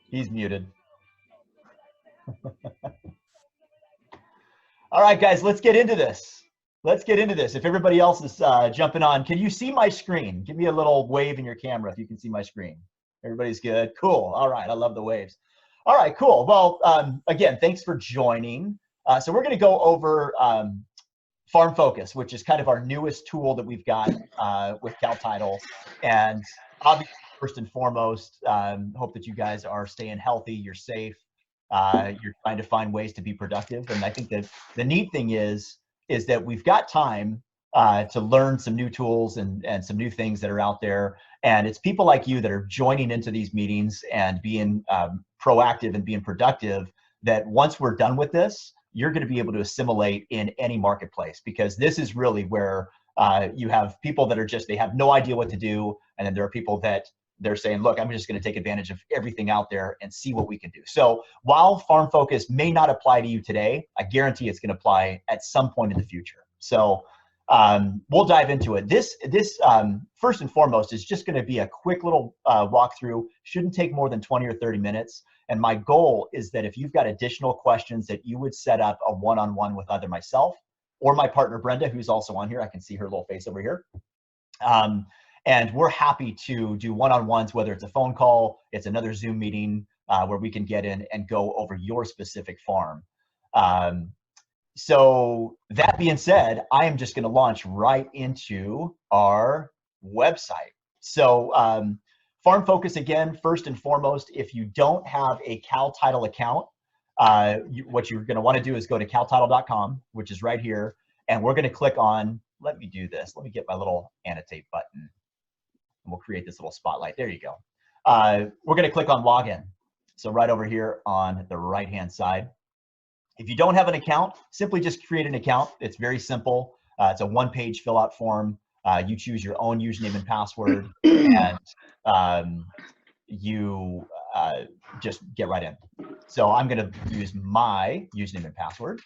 He's muted. All right, guys, let's get into this. Let's get into this. If everybody else is jumping on, can you see my screen? Give me a little wave in your camera if you can see my screen. Everybody's good? Cool. All right, I love the waves. All right, cool. Well, again, thanks for joining. So we're going to go over Farm Focus, which is kind of our newest tool that we've got with CalTitle. And obviously, first and foremost, hope that you guys are staying healthy, you're safe, you're trying to find ways to be productive. And I think that the neat thing is that we've got time to learn some new tools and some new things that are out there. And it's people like you that are joining into these meetings and being proactive and being productive, that once we're done with this, you're going to be able to assimilate in any marketplace, because this is really where you have people that are just, they have no idea what to do. And then there are people that they're saying, look, I'm just going to take advantage of everything out there and see what we can do. So while Farm Focus may not apply to you today, I guarantee it's going to apply at some point in the future. So we'll dive into it. This first and foremost is just going to be a quick little walkthrough. Shouldn't take more than 20 or 30 minutes. And my goal is that if you've got additional questions, that you would set up a one-on-one with either myself or my partner, Brenda, who's also on here. I can see her little face over here. And we're happy to do one-on-ones, whether it's a phone call, it's another Zoom meeting where we can get in and go over your specific farm. So that being said, I am just going to launch right into our website. So Farm Focus, again, first and foremost, if you don't have a CalTitle account, what you're going to want to do is go to caltitle.com, which is right here. And we're going to click on, let me do this. Let me get my little annotate button. And we'll create this little spotlight. There you go. We're going to click on login. So right over here on the right-hand side. If you don't have an account, simply just create an account. It's very simple. It's a one-page fill-out form. You choose your own username and password, and you just get right in. So I'm going to use my username and password.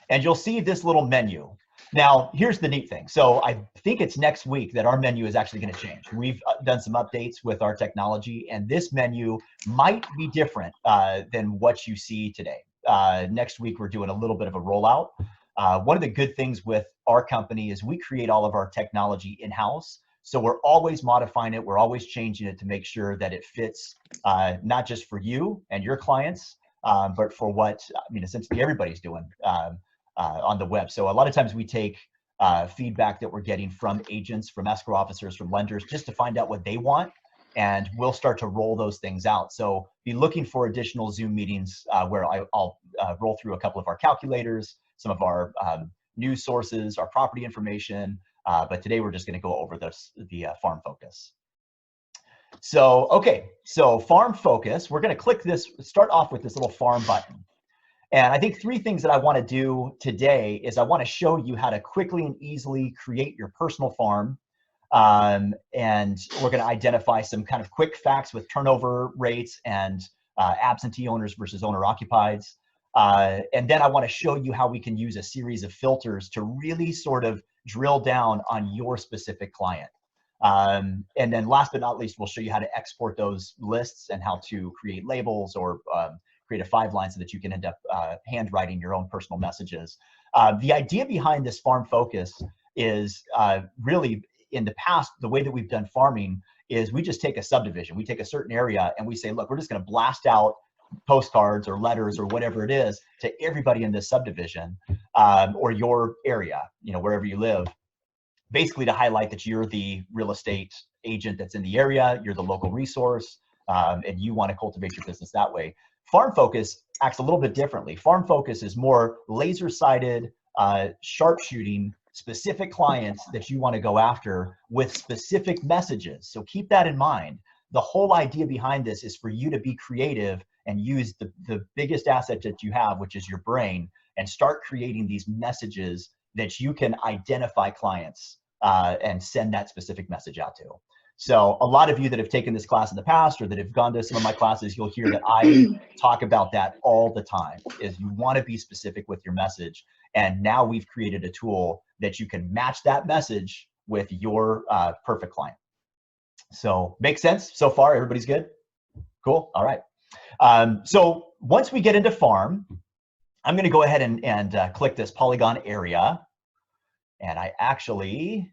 And you'll see this little menu. Now, here's the neat thing. So I think it's next week that our menu is actually going to change. We've done some updates with our technology, and this menu might be different than what you see today. Next week, we're doing a little bit of a rollout. One of the good things with our company is we create all of our technology in-house. So we're always modifying it. We're always changing it to make sure that it fits not just for you and your clients, but for what, I mean, essentially everybody's doing on the web. So a lot of times we take feedback that we're getting from agents, from escrow officers, from lenders, just to find out what they want. And we'll start to roll those things out. So be looking for additional Zoom meetings where I'll roll through a couple of our calculators, some of our news sources, our property information. But today we're just going to go over the Farm Focus. So, okay, so Farm Focus, we're going to click this, start off with this little farm button. And I think three things that I want to do today is I want to show you how to quickly and easily create your personal farm. And we're going to identify some kind of quick facts with turnover rates and absentee owners versus owner-occupieds. And then I want to show you how we can use a series of filters to really sort of drill down on your specific client. And then last but not least, we'll show you how to export those lists and how to create labels or create a 5-line so that you can end up handwriting your own personal messages. The idea behind this Farm Focus is really, in the past, the way that we've done farming is we just take a subdivision. We take a certain area and we say, look, we're just going to blast out postcards or letters or whatever it is to everybody in this subdivision or your area, you know, wherever you live, basically to highlight that you're the real estate agent that's in the area, you're the local resource, and you want to cultivate your business that way. Farm Focus acts a little bit differently. Farm Focus is more laser-sighted, sharpshooting, specific clients that you want to go after with specific messages. So keep that in mind. The whole idea behind this is for you to be creative and use the biggest asset that you have, which is your brain, and start creating these messages that you can identify clients and send that specific message out to. So a lot of you that have taken this class in the past or that have gone to some of my classes, you'll hear that I talk about that all the time, is you want to be specific with your message. And now we've created a tool that you can match that message with your perfect client. So make sense so far? Everybody's good? Cool. All right. So once we get into farm, I'm going to go ahead and click this polygon area. And I actually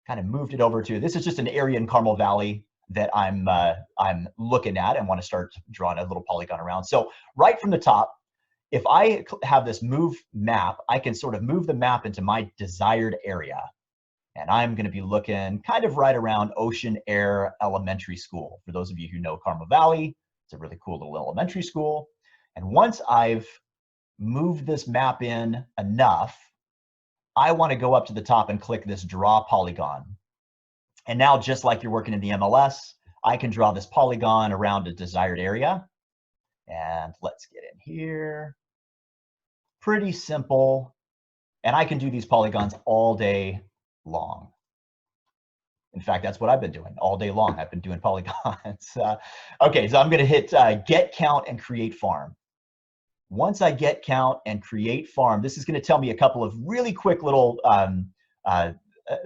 kind of moved it over to, this is just an area in Carmel Valley that I'm looking at and want to start drawing a little polygon around. So right from the top, if I have this move map, I can sort of move the map into my desired area. And I'm going to be looking kind of right around Ocean Air Elementary School. For those of you who know Carmel Valley, it's a really cool little elementary school. And once I've moved this map in enough, I want to go up to the top and click this draw polygon. And now, just like you're working in the MLS, I can draw this polygon around a desired area. And let's get in here. Pretty simple. And I can do these polygons all day long. In fact, that's what I've been doing all day long. I've been doing polygons. Okay, so I'm going to hit get count and create farm. Once I get count and create farm, this is going to tell me a couple of really quick little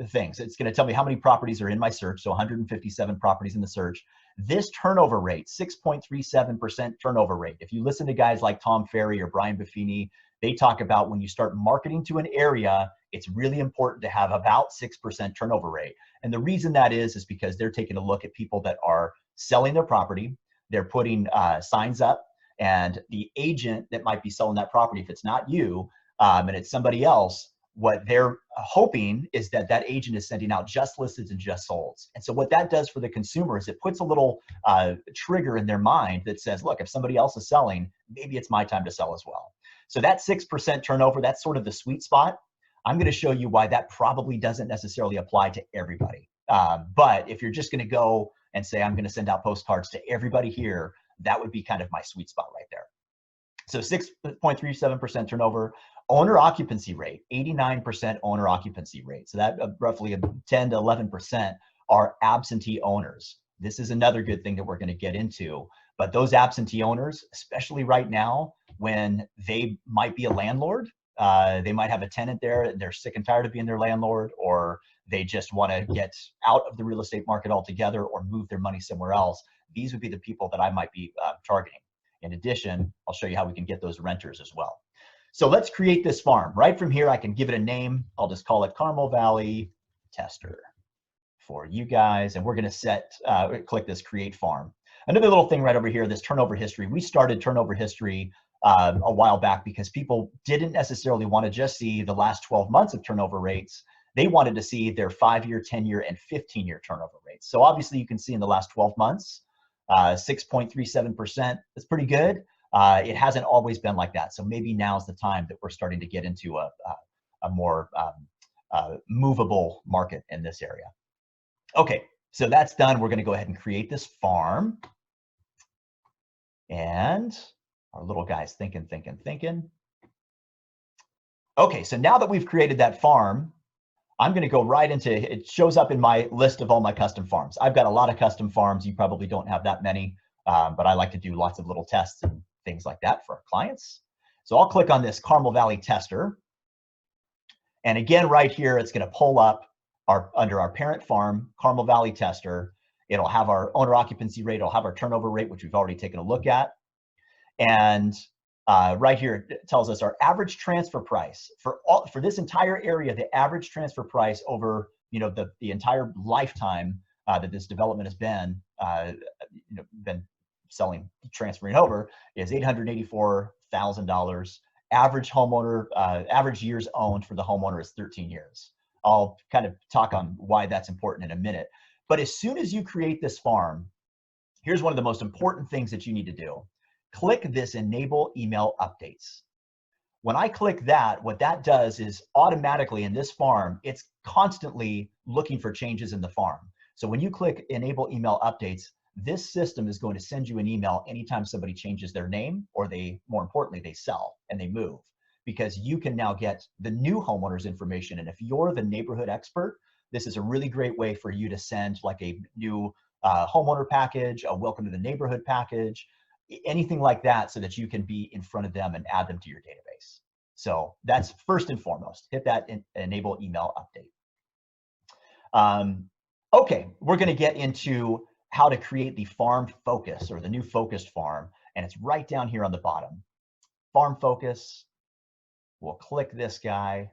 things. It's going to tell me how many properties are in my search, so 157 properties in the search. This turnover rate, 6.37% turnover rate. If you listen to guys like Tom Ferry or Brian Buffini, they talk about when you start marketing to an area, it's really important to have about 6% turnover rate. And the reason that is because they're taking a look at people that are selling their property, they're putting signs up, and the agent that might be selling that property, if it's not you and it's somebody else, what they're hoping is that that agent is sending out just listed and just solds. And so what that does for the consumer is it puts a little trigger in their mind that says, look, if somebody else is selling, maybe it's my time to sell as well. So that 6% turnover, that's sort of the sweet spot. I'm going to show you why that probably doesn't necessarily apply to everybody. But if you're just going to go and say, I'm going to send out postcards to everybody here, that would be kind of my sweet spot right there. So 6.37% turnover. Owner occupancy rate, 89% owner occupancy rate. So that roughly 10 to 11% are absentee owners. This is another good thing that we're going to get into. But those absentee owners, especially right now, when they might be a landlord, they might have a tenant there, and they're sick and tired of being their landlord, or they just want to get out of the real estate market altogether or move their money somewhere else. These would be the people that I might be targeting. In addition, I'll show you how we can get those renters as well. So let's create this farm. Right from here, I can give it a name. I'll just call it Carmel Valley Tester for you guys. And we're going to click this create farm. Another little thing right over here, this turnover history. We started turnover history a while back because people didn't necessarily want to just see the last 12 months of turnover rates. They wanted to see their 5-year, 10-year, and 15-year turnover rates. So obviously you can see in the last 12 months, 6.37%. That's pretty good. It hasn't always been like that. So maybe now's the time that we're starting to get into a more movable market in this area. Okay, so that's done. We're going to go ahead and create this farm. And our little guy's thinking. Okay, so now that we've created that farm, I'm going to go right into, it shows up in my list of all my custom farms. I've got a lot of custom farms. You probably don't have that many, but I like to do lots of little tests and things like that for our clients. So I'll click on this Carmel Valley Tester. And again, right here, it's going to pull up under our parent farm, Carmel Valley Tester. It'll have our owner occupancy rate. It'll have our turnover rate, which we've already taken a look at. And right here, it tells us our average transfer price for this entire area. The average transfer price over the entire lifetime that this development has been transferring over is $884,000. Average homeowner, average years owned for the homeowner is 13 years. I'll kind of talk on why that's important in a minute. But as soon as you create this farm, here's one of the most important things that you need to do. Click this enable email updates. When I click that, what that does is automatically in this farm, it's constantly looking for changes in the farm. So when you click enable email updates, this system is going to send you an email anytime somebody changes their name, or more importantly, they sell and they move, because you can now get the new homeowner's information. And if you're the neighborhood expert, this is a really great way for you to send like a new homeowner package, a welcome to the neighborhood package, anything like that, so that you can be in front of them and add them to your database. So that's first and foremost. Hit that enable email update. Okay, we're going to get into how to create the farm focus or the new focused farm. And it's right down here on the bottom. Farm focus. We'll click this guy.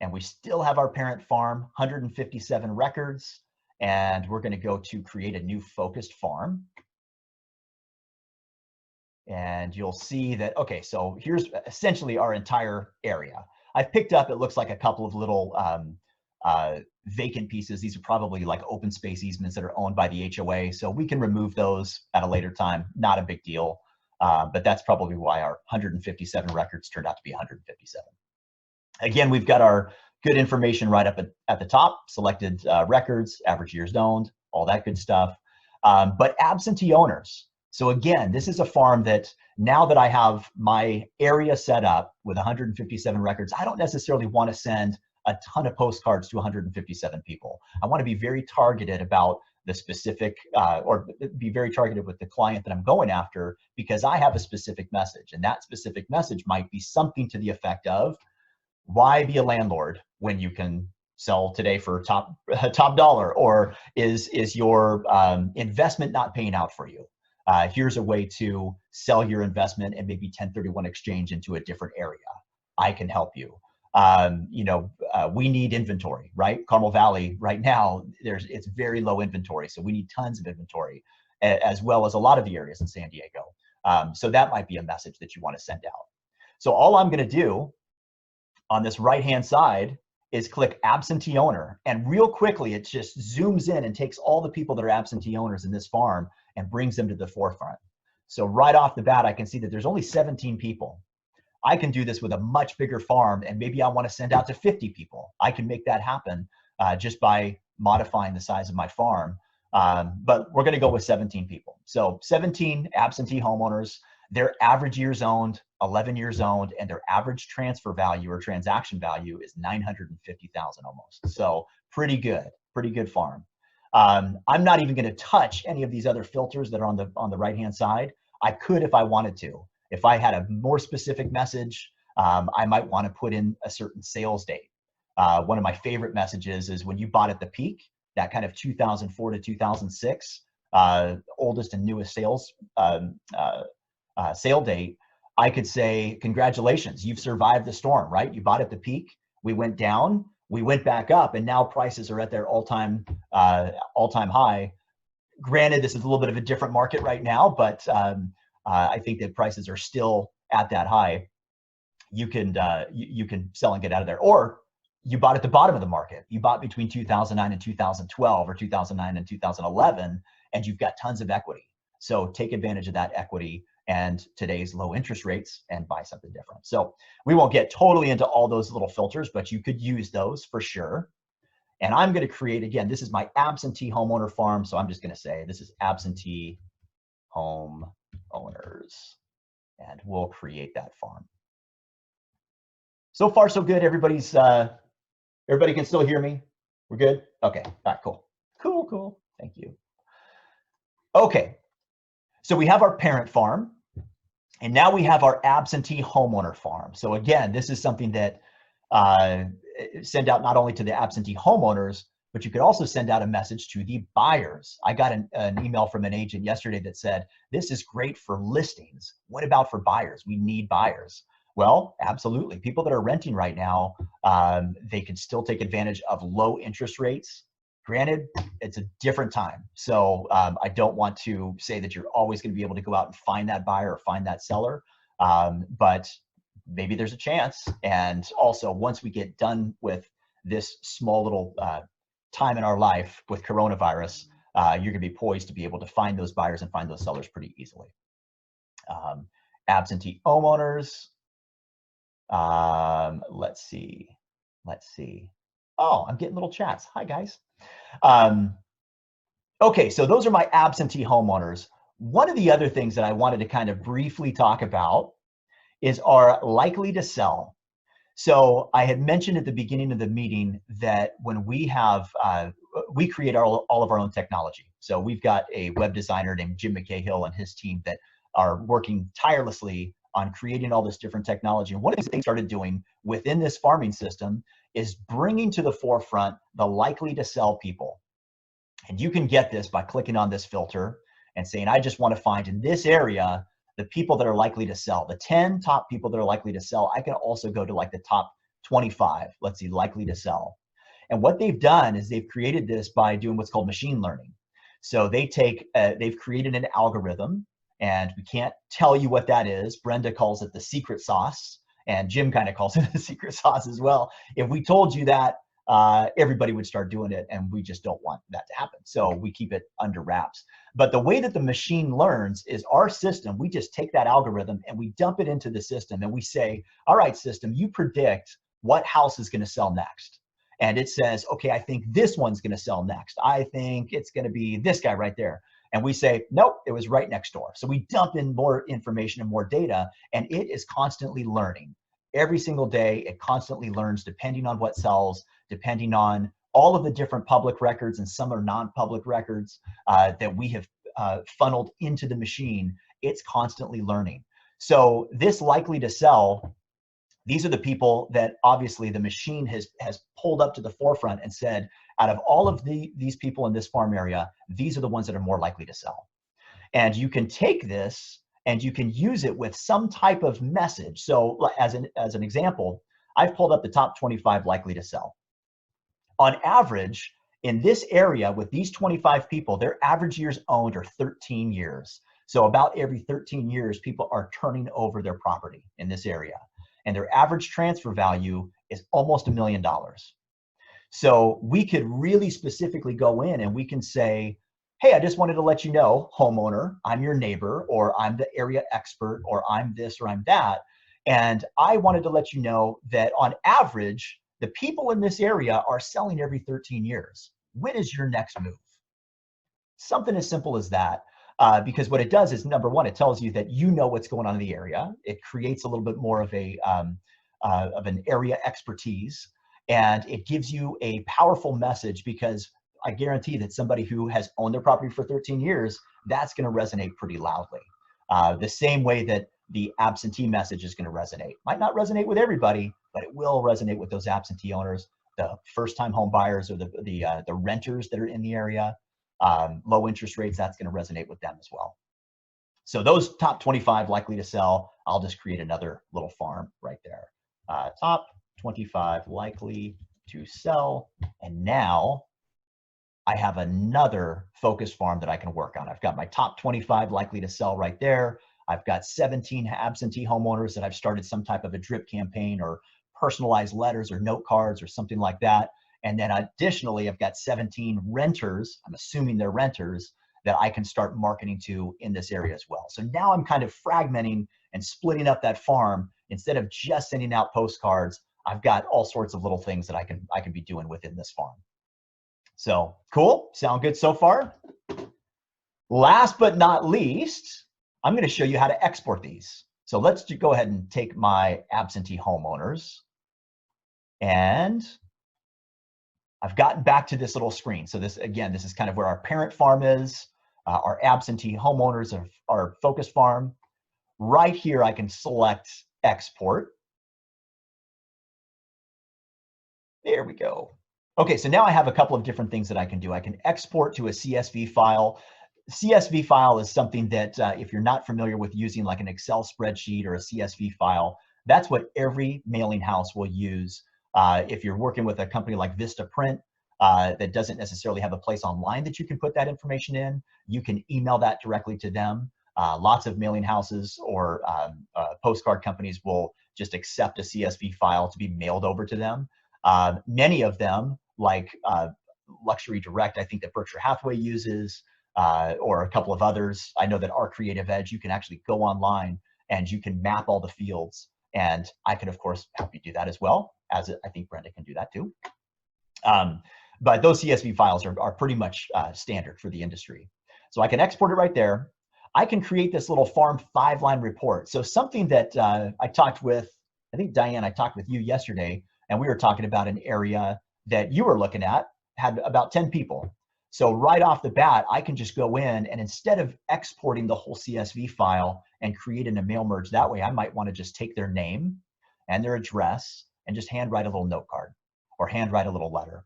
And we still have our parent farm, 157 records. And we're going to go to create a new focused farm. And you'll see that, okay, so here's essentially our entire area. I've picked up, it looks like a couple of little vacant pieces. These are probably like open space easements that are owned by the HOA. So we can remove those at a later time, not a big deal. But that's probably why our 157 records turned out to be 157. Again, we've got our good information right up at the top, selected records, average years owned, all that good stuff. But absentee owners. So again, this is a farm that now that I have my area set up with 157 records, I don't necessarily want to send a ton of postcards to 157 people. I want to be very targeted about the specific, or be very targeted with the client that I'm going after, because I have a specific message, and that specific message might be something to the effect of, why be a landlord when you can sell today for top dollar? Or is your investment not paying out for you? Here's a way to sell your investment and maybe 1031 exchange into a different area. I can help you. We need inventory, right? Carmel Valley right now, it's very low inventory. So we need tons of inventory, as well as a lot of the areas in San Diego. So that might be a message that you want to send out. So all I'm going to do on this right-hand side is click absentee owner. And real quickly, it just zooms in and takes all the people that are absentee owners in this farm and brings them to the forefront. So right off the bat, I can see that there's only 17 people. I can do this with a much bigger farm, and maybe I want to send out to 50 people. I can make that happen just by modifying the size of my farm. But we're going to go with 17 people. So 17 absentee homeowners, their average years owned, 11 years owned, and their average transfer value or transaction value is 950,000 almost. So pretty good farm. I'm not even going to touch any of these other filters that are on the right-hand side. I could if I wanted to. If I had a more specific message, I might want to put in a certain sales date. One of my favorite messages is when you bought at the peak, that kind of 2004 to 2006, oldest and newest sales sale date. I could say, congratulations, you've survived the storm, right? You bought at the peak, we went down, we went back up, and now prices are at their all-time high. Granted, this is a little bit of a different market right now, but I think that prices are still at that high. You can sell and get out of there. Or you bought at the bottom of the market. You bought between 2009 and 2012 or 2009 and 2011, and you've got tons of equity. So take advantage of that equity and today's low interest rates and buy something different. So we won't get totally into all those little filters, but you could use those for sure. And I'm going to create, again, this is my absentee homeowner farm. So I'm just going to say this is absentee home owners, and we'll create that farm. So far, so good. Everybody can still hear me? We're good? Okay, all right, cool. Cool, thank you. Okay, so we have our parent farm, and now we have our absentee homeowner farm. So again, this is something that send out not only to the absentee homeowners, but you could also send out a message to the buyers. I got an email from an agent yesterday that said, this is great for listings. What about for buyers? We need buyers. Well, absolutely. People that are renting right now, they can still take advantage of low interest rates. Granted, it's a different time. So I don't want to say that you're always going to be able to go out and find that buyer or find that seller, but maybe there's a chance. And also, once we get done with this small little time in our life with coronavirus, you're going to be poised to be able to find those buyers and find those sellers pretty easily. Absentee homeowners. Let's see. Oh, I'm getting little chats. Hi, guys. Okay, so those are my absentee homeowners. One of the other things that I wanted to kind of briefly talk about is our likely to sell. So I had mentioned at the beginning of the meeting that when we have, we create all of our own technology. So we've got a web designer named Jim McCahill and his team that are working tirelessly on creating all this different technology. And one of the things they started doing within this farming system is bringing to the forefront the likely to sell people. And you can get this by clicking on this filter and saying, I just want to find in this area the people that are likely to sell, the 10 top people that are likely to sell. I can also go to like the top 25, let's see, likely to sell. And what they've done is they've created this by doing what's called machine learning. So they've created an algorithm, and we can't tell you what that is. Brenda calls it the secret sauce, and Jim kind of calls it the secret sauce as well. If we told you that, everybody would start doing it, and we just don't want that to happen. So we keep it under wraps. But the way that the machine learns is our system, we just take that algorithm and we dump it into the system, and we say, all right, system, you predict what house is going to sell next. And it says, okay, I think this one's going to sell next. I think it's going to be this guy right there. And we say, nope, it was right next door. So we dump in more information and more data, and it is constantly learning. Every single day, it constantly learns depending on what sells, depending on all of the different public records, and some are non-public records that we have funneled into the machine. It's constantly learning. So this likely to sell, these are the people that obviously the machine has pulled up to the forefront and said, out of all of these people in this farm area, these are the ones that are more likely to sell. And you can take this and you can use it with some type of message. So as an example, I've pulled up the top 25 likely to sell. On average, in this area with these 25 people, their average years owned are 13 years. So about every 13 years, people are turning over their property in this area. And their average transfer value is almost $1 million. So we could really specifically go in and we can say, hey, I just wanted to let you know, homeowner, I'm your neighbor, or I'm the area expert, or I'm this, or I'm that. And I wanted to let you know that on average, the people in this area are selling every 13 years. When is your next move? Something as simple as that. Because what it does is, number one, it tells you that you know what's going on in the area. It creates a little bit more of an area expertise, and it gives you a powerful message, because I guarantee that somebody who has owned their property for 13 years, that's going to resonate pretty loudly. The same way that the absentee message is going to resonate. Might not resonate with everybody, but it will resonate with those absentee owners, the first-time home buyers, or the renters that are in the area. Low interest rates, that's going to resonate with them as well. So those top 25 likely to sell, I'll just create another little farm right there. Top 25 likely to sell. And now I have another focus farm that I can work on. I've got my top 25 likely to sell right there. I've got 17 absentee homeowners that I've started some type of a drip campaign or personalized letters or note cards or something like that. And then additionally, I've got 17 renters, I'm assuming they're renters, that I can start marketing to in this area as well. So now I'm kind of fragmenting and splitting up that farm. Instead of just sending out postcards, I've got all sorts of little things that I can be doing within this farm. So cool, sound good so far? Last but not least, I'm going to show you how to export these. So let's go ahead and take my absentee homeowners, and I've gotten back to this little screen. So this, again, this is kind of where our parent farm is. Our absentee homeowners are our focus farm. Right here, I can select export. There we go. Okay, so now I have a couple of different things that I can do. I can export to a CSV file. CSV file is something that if you're not familiar with using like an Excel spreadsheet or a CSV file, that's what every mailing house will use. If you're working with a company like Vistaprint that doesn't necessarily have a place online that you can put that information in, you can email that directly to them. Lots of mailing houses or postcard companies will just accept a CSV file to be mailed over to them. Many of them, like Luxury Direct, I think that Berkshire Hathaway uses, or a couple of others. I know that our Creative Edge, you can actually go online and you can map all the fields. And I can, of course, help you do that as well, as I think Brenda can do that too. But those CSV files are pretty much standard for the industry. So I can export it right there. I can create this little farm 5-line report. So something that I talked with, I think Diane, I talked with you yesterday, and we were talking about an area that you were looking at, had about 10 people. So right off the bat, I can just go in, and instead of exporting the whole CSV file and creating a mail merge that way, I might want to just take their name and their address and just handwrite a little note card or handwrite a little letter.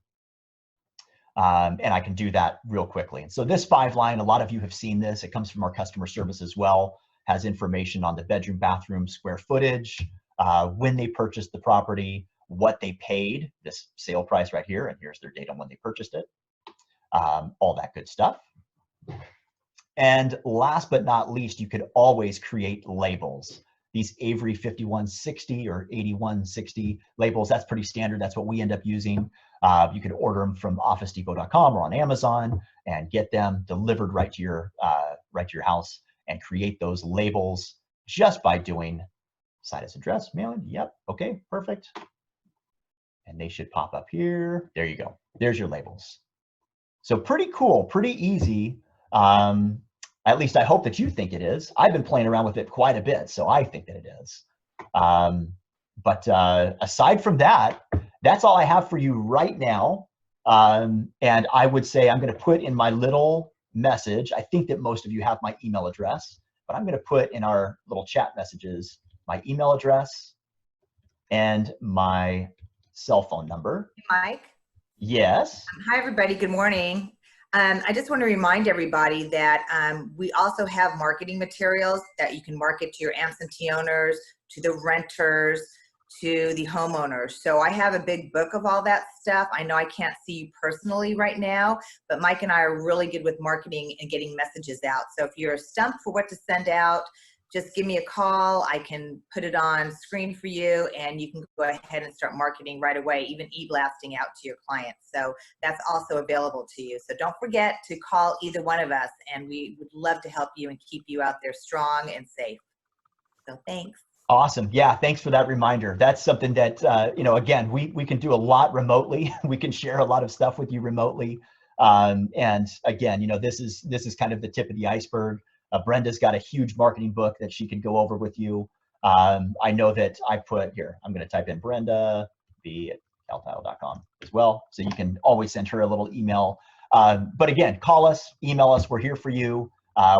And I can do that real quickly. And so this 5-line, a lot of you have seen this. It comes from our customer service as well, has information on the bedroom, bathroom, square footage, when they purchased the property, what they paid, this sale price right here, and here's their date on when they purchased it, all that good stuff. And last but not least, you could always create labels. These Avery 5160 or 8160 labels, that's pretty standard. That's what we end up using. You can order them from OfficeDepot.com or on Amazon and get them delivered right to your house and create those labels just by doing site address, mailing. Yep, okay, perfect. And they should pop up here. There you go. There's your labels. So pretty cool, pretty easy. At least I hope that you think it is. I've been playing around with it quite a bit, so I think that it is. But aside from that, that's all I have for you right now. And I would say I'm going to put in my little message, I think that most of you have my email address, but I'm going to put in our little chat messages my email address and my cell phone number. Mike? Yes. Hi, everybody. Good morning. I just want to remind everybody that we also have marketing materials that you can market to your absentee owners, to the renters, to the homeowners. So I have a big book of all that stuff. I know I can't see you personally right now, but Mike and I are really good with marketing and getting messages out. So if you're stumped for what to send out, just give me a call. I can put it on screen for you and you can go ahead and start marketing right away, even e-blasting out to your clients. So that's also available to you. So don't forget to call either one of us and we would love to help you and keep you out there strong and safe. So thanks. Awesome. Yeah, thanks for that reminder. That's something that, again, we can do a lot remotely. We can share a lot of stuff with you remotely. And again, this is kind of the tip of the iceberg. Brenda's got a huge marketing book that she could go over with you. I know that I put here, I'm going to type in Brenda B at caltile.com as well. So you can always send her a little email. But again, call us, email us. We're here for you.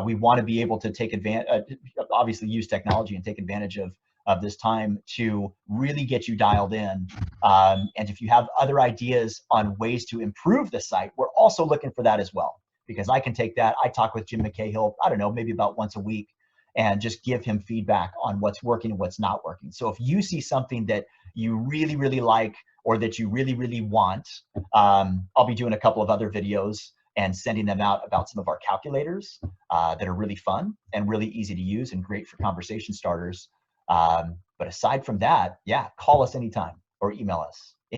We want to be able to take advantage, obviously use technology and take advantage of this time to really get you dialed in. And if you have other ideas on ways to improve the site, we're also looking for that as well. Because I can take that. I talk with Jim McCahill, I don't know, maybe about once a week and just give him feedback on what's working and what's not working. So if you see something that you really, really like or that you really, really want, I'll be doing a couple of other videos and sending them out about some of our calculators that are really fun and really easy to use and great for conversation starters. But aside from that, yeah, call us anytime or email us.